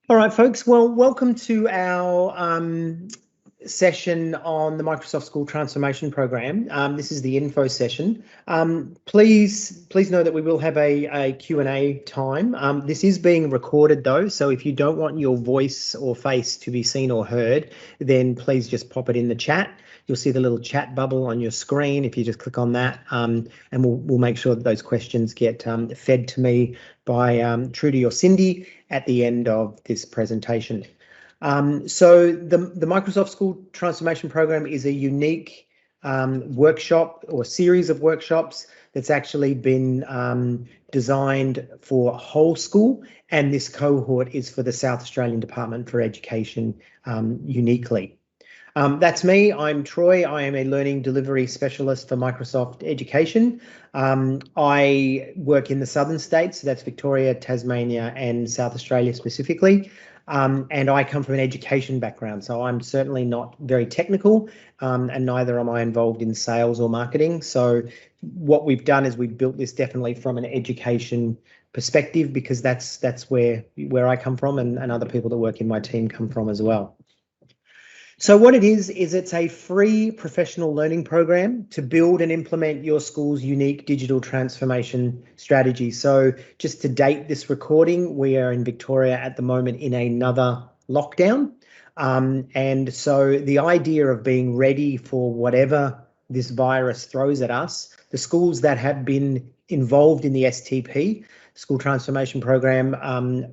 All right, folks. Well, welcome to our session on the Microsoft School Transformation Program. This is the info session. Please know that we will have a Q&A time. This is being recorded though, so if you don't want your voice or face to be seen or heard, then please just pop it in the chat. You'll see the little chat bubble on your screen if you just click on that, and we'll make sure that those questions get fed to me by Trudy or Cindy at the end of this presentation. So the Microsoft School Transformation Program is a unique workshop or series of workshops that's actually been designed for whole school, and this cohort is for the South Australian Department for Education uniquely. That's me. I'm Troy. I am a learning delivery specialist for Microsoft Education. I work in the southern states, so that's Victoria, Tasmania, and South Australia specifically. And I come from an education background, so I'm certainly not very technical, and neither am I involved in sales or marketing. So what we've done is we've built this definitely from an education perspective, because that's where I come from, and other people that work in my team come from as well. So what it is it's a free professional learning program to build and implement your school's unique digital transformation strategy. So just to date this recording, we are in Victoria at the moment in another lockdown. And so the idea of being ready for whatever this virus throws at us, the schools that have been involved in the STP, School Transformation Program,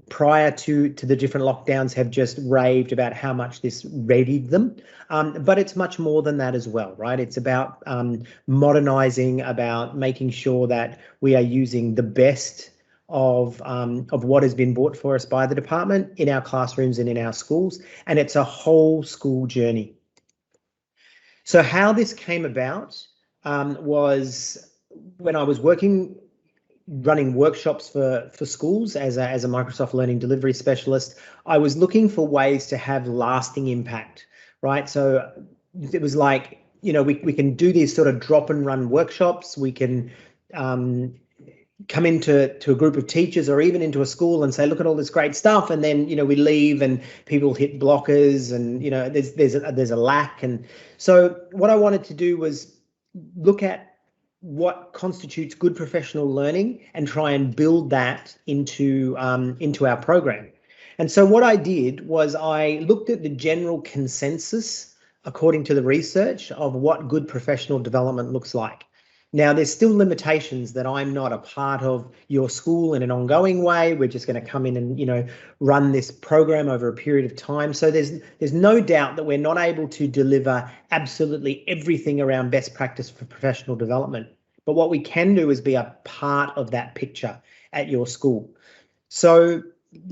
prior to the different lockdowns have just raved about how much this readied them. But it's much more than that as well, right? It's about modernising, about making sure that we are using the best of what has been brought for us by the department in our classrooms and in our schools, and it's a whole school journey. So how this came about was when I was running workshops for schools as a Microsoft Learning Delivery Specialist. I was looking for ways to have lasting impact, right? So it was like, we can do these sort of drop and run workshops. We can come into a group of teachers or even into a school and say, look at all this great stuff. And then, we leave and people hit blockers and, there's a lack. And so what I wanted to do was look at what constitutes good professional learning and try and build that into our program. And so what I did was I looked at the general consensus according to the research of what good professional development looks like. Now, there's still limitations that I'm not a part of your school in an ongoing way. We're just going to come in and, run this program over a period of time. So there's no doubt that we're not able to deliver absolutely everything around best practice for professional development. But what we can do is be a part of that picture at your school. So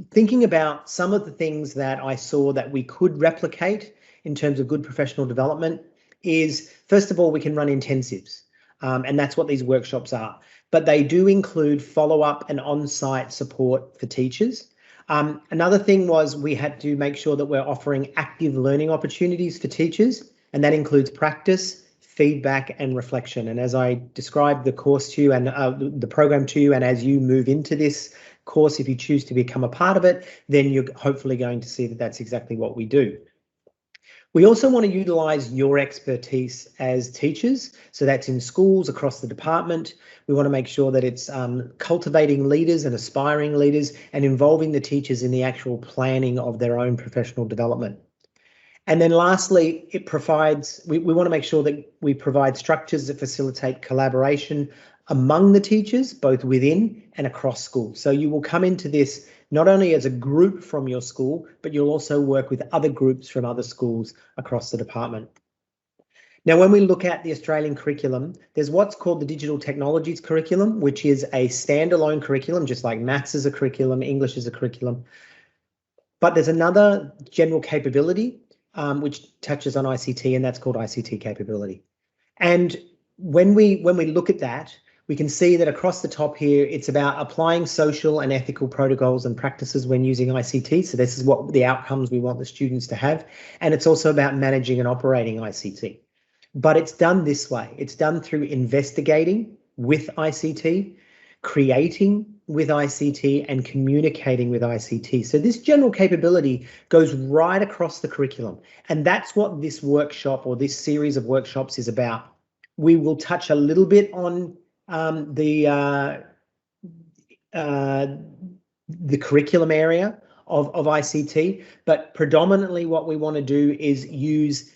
thinking about some of the things that I saw that we could replicate in terms of good professional development is, first of all, we can run intensives. And that's what these workshops are. But they do include follow-up and on-site support for teachers. Another thing was we had to make sure that we're offering active learning opportunities for teachers, and that includes practice, feedback, and reflection. And as I described the course to you and the program to you, and as you move into this course, if you choose to become a part of it, then you're hopefully going to see that that's exactly what we do. We also want to utilise your expertise as teachers. So that's in schools across the department. We want to make sure that it's cultivating leaders and aspiring leaders and involving the teachers in the actual planning of their own professional development. And then lastly, we want to make sure that we provide structures that facilitate collaboration among the teachers, both within and across schools. So you will come into this not only as a group from your school, but you'll also work with other groups from other schools across the department. Now, when we look at the Australian curriculum, there's what's called the Digital Technologies curriculum, which is a standalone curriculum, just like maths is a curriculum, English is a curriculum. But there's another general capability which touches on ICT, and that's called ICT capability. And when we look at that, we can see that across the top here, it's about applying social and ethical protocols and practices when using ICT. So this is what the outcomes we want the students to have. And it's also about managing and operating ICT. But it's done this way. It's done through investigating with ICT, creating with ICT, and communicating with ICT. So this general capability goes right across the curriculum. And that's what this workshop or this series of workshops is about. We will touch a little bit on the curriculum area of ICT, but predominantly what we want to do is use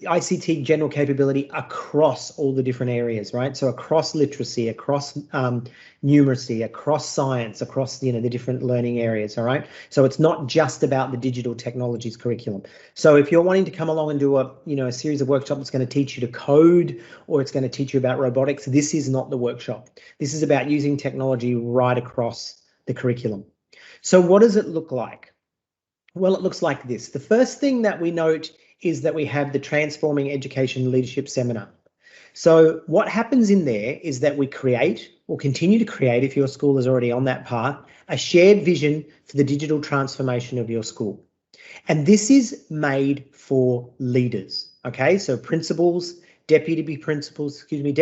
ICT general capability across all the different areas, right? So across literacy, across numeracy, across science, across the different learning areas, all right? So it's not just about the digital technologies curriculum. So if you're wanting to come along and do a series of workshops that's going to teach you to code, or it's going to teach you about robotics, this is not the workshop. This is about using technology right across the curriculum. So what does it look like? Well, it looks like this. The first thing that we note is that we have the Transforming Education Leadership Seminar. So what happens in there is that we create, or continue to create, if your school is already on that path, a shared vision for the digital transformation of your school. And this is made for leaders, okay? So principals, deputy principals, e-learning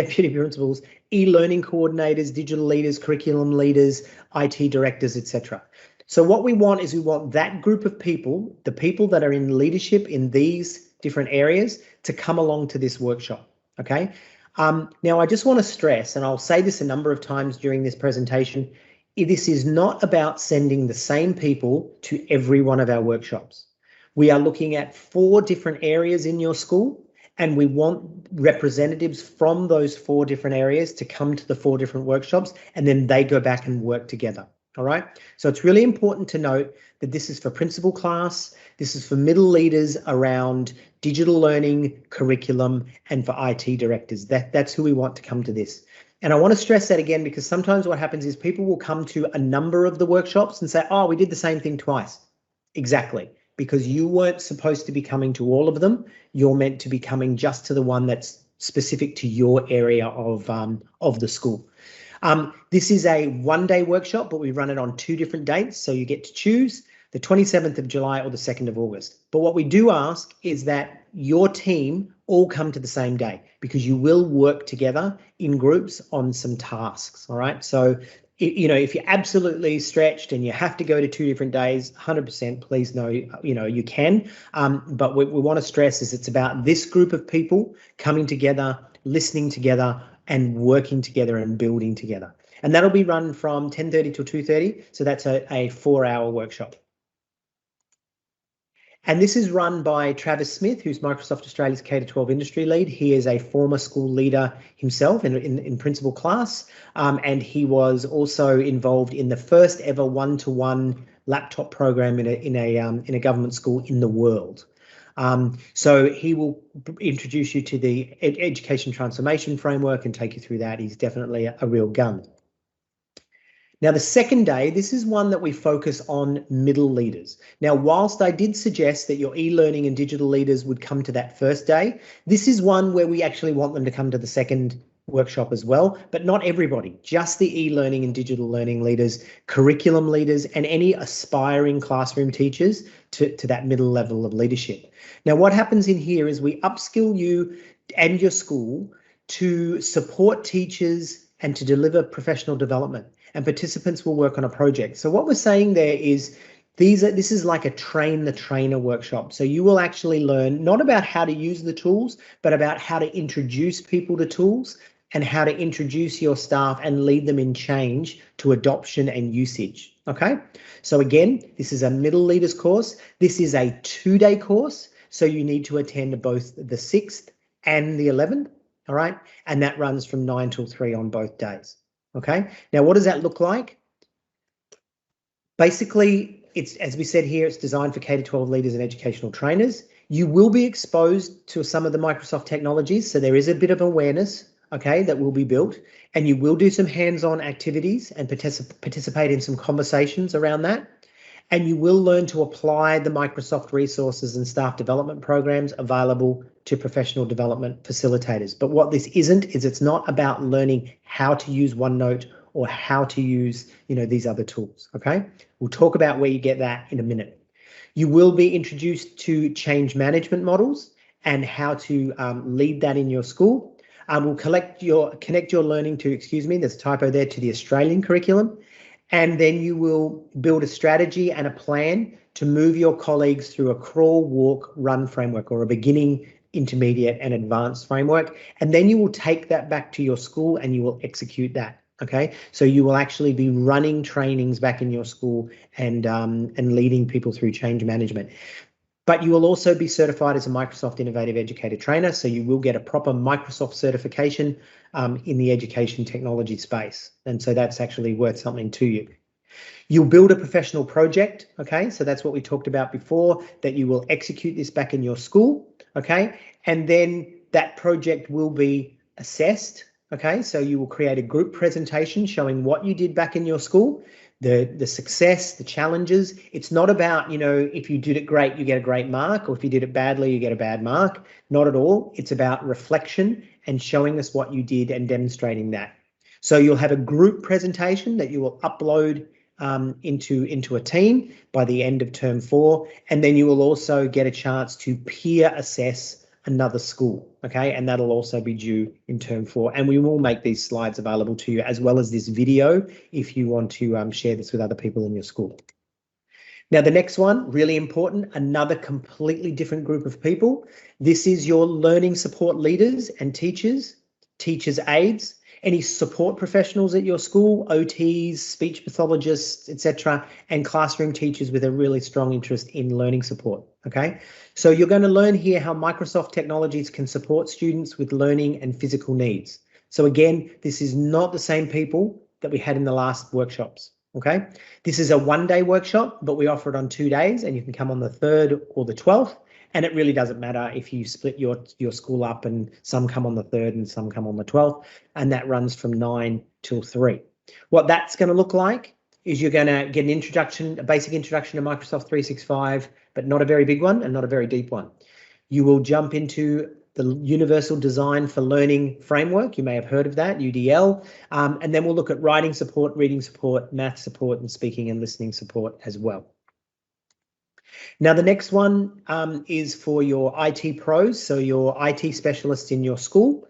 coordinators, digital leaders, curriculum leaders, IT directors, etc. So what we want is we want that group of people, the people that are in leadership in these different areas, to come along to this workshop, okay? Now, I just want to stress, and I'll say this a number of times during this presentation, this is not about sending the same people to every one of our workshops. We are looking at 4 different areas in your school, and we want representatives from those 4 different areas to come to the 4 different workshops, and then they go back and work together. All right, so it's really important to note that this is for principal class, this is for middle leaders around digital learning, curriculum, and for IT directors. That's who we want to come to this. And I want to stress that again, because sometimes what happens is people will come to a number of the workshops and say, oh, we did the same thing twice. Exactly, because you weren't supposed to be coming to all of them. You're meant to be coming just to the one that's specific to your area of the school. This is a one-day workshop, but we run it on 2 different dates. So you get to choose the 27th of July or the 2nd of August. But what we do ask is that your team all come to the same day, because you will work together in groups on some tasks. All right. So, if you're absolutely stretched and you have to go to 2 different days, 100%, please know, you can. But what we want to stress is it's about this group of people coming together, listening together, and working together and building together. And that'll be run from 10:30 till 2:30. So that's a 4-hour workshop. And this is run by Travis Smith, who's Microsoft Australia's K-12 industry lead. He is a former school leader himself in principal class, and he was also involved in the first ever one-to-one laptop program in a government school in the world. So he will introduce you to the education transformation framework and take you through that. He's definitely a real gun. Now, the second day, this is one that we focus on middle leaders. Now, whilst I did suggest that your e-learning and digital leaders would come to that first day, this is one where we actually want them to come to the second workshop as well, but not everybody, just the e-learning and digital learning leaders, curriculum leaders, and any aspiring classroom teachers to that middle level of leadership. Now, what happens in here is we upskill you and your school to support teachers and to deliver professional development, and participants will work on a project. So what we're saying there is this is like a train the trainer workshop. So you will actually learn not about how to use the tools, but about how to introduce people to tools and how to introduce your staff and lead them in change to adoption and usage. Okay, so again, this is a middle leaders course. This is a 2-day course, so you need to attend both the 6th and the 11th. All right, and that runs from 9 till 3 on both days. Okay, now what does that look like? Basically, it's, as we said here, it's designed for K-12 leaders and educational trainers. You will be exposed to some of the Microsoft technologies, so there is a bit of awareness, okay, that will be built, and you will do some hands-on activities and participate in some conversations around that. And you will learn to apply the Microsoft resources and staff development programs available to professional development facilitators. But what this isn't is it's not about learning how to use OneNote or how to use, these other tools, okay? We'll talk about where you get that in a minute. You will be introduced to change management models and how to lead that in your school. We'll connect your learning to, excuse me, there's a typo there, to the Australian curriculum. And then you will build a strategy and a plan to move your colleagues through a crawl, walk, run framework, or a beginning, intermediate, and advanced framework. And then you will take that back to your school and you will execute that. Okay, so you will actually be running trainings back in your school and leading people through change management. But you will also be certified as a Microsoft Innovative Educator Trainer, so you will get a proper Microsoft certification in the education technology space. And so that's actually worth something to you. You'll build a professional project, okay? So that's what we talked about before, that you will execute this back in your school, okay? And then that project will be assessed, okay? So you will create a group presentation showing what you did back in your school, the success, the challenges. It's not about, you know, if you did it great, you get a great mark, or if you did it badly, you get a bad mark. Not at all. It's about reflection and showing us what you did and demonstrating that. So you'll have a group presentation that you will upload into a team by the end of term 4, and then you will also get a chance to peer assess another school, okay? And that'll also be due in term 4. And we will make these slides available to you, as well as this video, if you want to share this with other people in your school. Now, the next one, really important, another completely different group of people. This is your learning support leaders and teachers, teachers' aides, any support professionals at your school, OTs, speech pathologists, etc., and classroom teachers with a really strong interest in learning support, okay? So you're going to learn here how Microsoft technologies can support students with learning and physical needs. So again, this is not the same people that we had in the last workshops, okay? This is a one-day workshop, but we offer it on 2 days, and you can come on the 3rd or the 12th. And it really doesn't matter if you split your school up and some come on the 3rd and some come on the 12th, and that runs from 9 till 3. What that's going to look like is you're going to get an introduction, a basic introduction to Microsoft 365, but not a very big one and not a very deep one. You will jump into the Universal Design for Learning framework. You may have heard of that, UDL. And then we'll look at writing support, reading support, math support, and speaking and listening support as well. Now, the next one is for your IT pros, so your IT specialists in your school.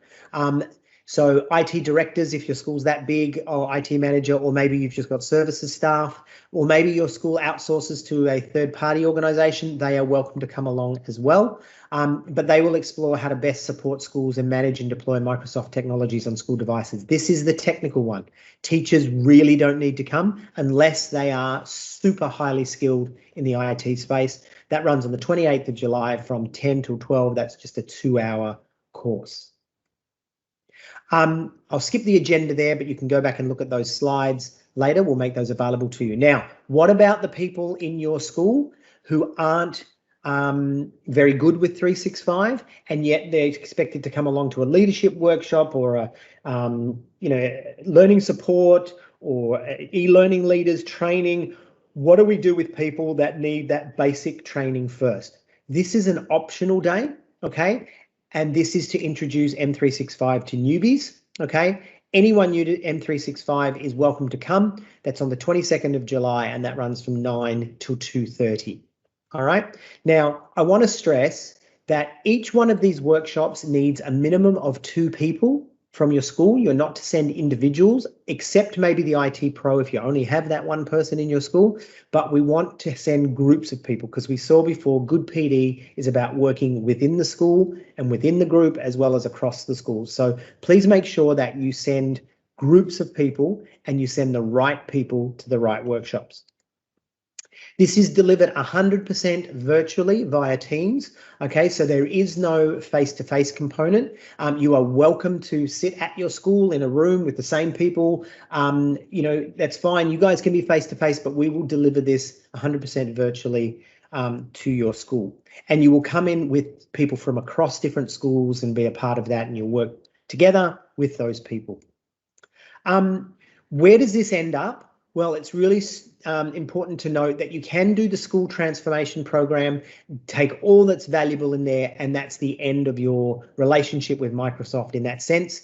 So IT directors, if your school's that big, or IT manager, or maybe you've just got services staff, or maybe your school outsources to a third-party organisation, they are welcome to come along as well. But they will explore how to best support schools and manage and deploy Microsoft technologies on school devices. This is the technical one. Teachers really don't need to come unless they are super highly skilled in the IT space. That runs on the 28th of July from 10 till 12. That's just a 2-hour course. I'll skip the agenda there, but you can go back and look at those slides later. We'll make those available to you. Now, what about the people in your school who aren't very good with 365, and yet they're expected to come along to a leadership workshop or a learning support or e-learning leaders training? What do we do with people that need that basic training first? This is an optional day, okay? And this is to introduce M365 to newbies, okay? Anyone new to M365 is welcome to come. That's on the 22nd of July, and that runs from 9 till 2:30. All right. Now, I want to stress that each one of these workshops needs a minimum of 2 people from your school. You're not to send individuals, except maybe the IT pro if you only have that one person in your school. But we want to send groups of people, because we saw before, good PD is about working within the school and within the group as well as across the school. So please make sure that you send groups of people and you send the right people to the right workshops. This is delivered 100% virtually via Teams. Okay, so there is no face-to-face component. You are welcome to sit at your school in a room with the same people. That's fine. You guys can be face-to-face, but we will deliver this 100% virtually to your school. And you will come in with people from across different schools and be a part of that, and you'll work together with those people. Where does this end up? Well, it's really important to note that you can do the school transformation program, take all that's valuable in there, and that's the end of your relationship with Microsoft in that sense.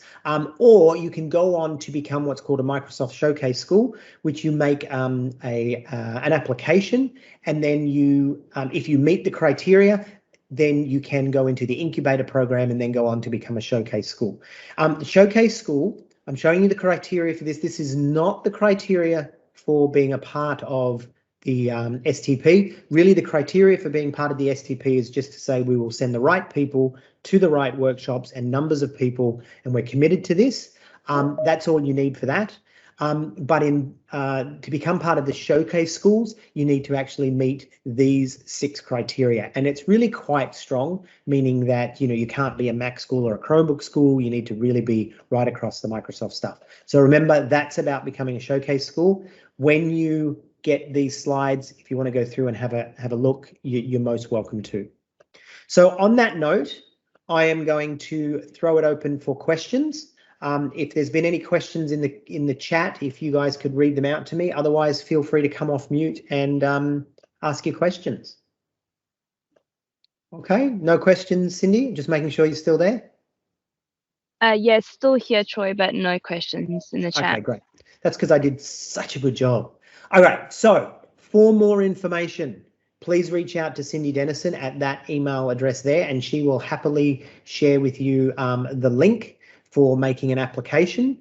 Or you can go on to become what's called a Microsoft Showcase School, which you make an application, and then you, if you meet the criteria, then you can go into the incubator program and then go on to become a showcase school. The showcase school, I'm showing you the criteria for this. This is not the criteria for being a part of the STP. Really, the criteria for being part of the STP is just to say we will send the right people to the right workshops and numbers of people, and we're committed to this. That's all you need for that. But to become part of the showcase schools, you need to actually meet these 6 criteria, and it's really quite strong, meaning that you can't be a Mac school or a Chromebook school. You need to really be right across the Microsoft stuff. So remember, that's about becoming a showcase school. When you get these slides, if you want to go through and have a look, you're most welcome to. So on that note, I am going to throw it open for questions. If there's been any questions in the chat, if you guys could read them out to me. Otherwise, feel free to come off mute and ask your questions. Okay, no questions, Cindy? Just making sure you're still there? Yes, still here, Troy, but no questions in the chat. Okay, great. That's because I did such a good job. All right, so for more information, please reach out to Cindy Dennison at that email address there, and she will happily share with you the link for making an application.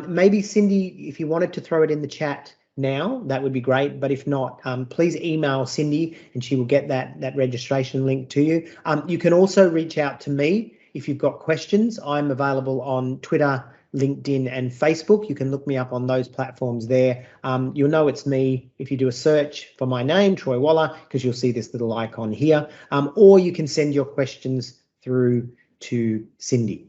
Maybe Cindy, if you wanted to throw it in the chat now, that would be great. But if not, please email Cindy and she will get that registration link to you. You can also reach out to me if you've got questions. I'm available on Twitter, LinkedIn and Facebook. You can look me up on those platforms there. You'll know it's me if you do a search for my name, Troy Waller, because you'll see this little icon here. Or you can send your questions through to Cindy.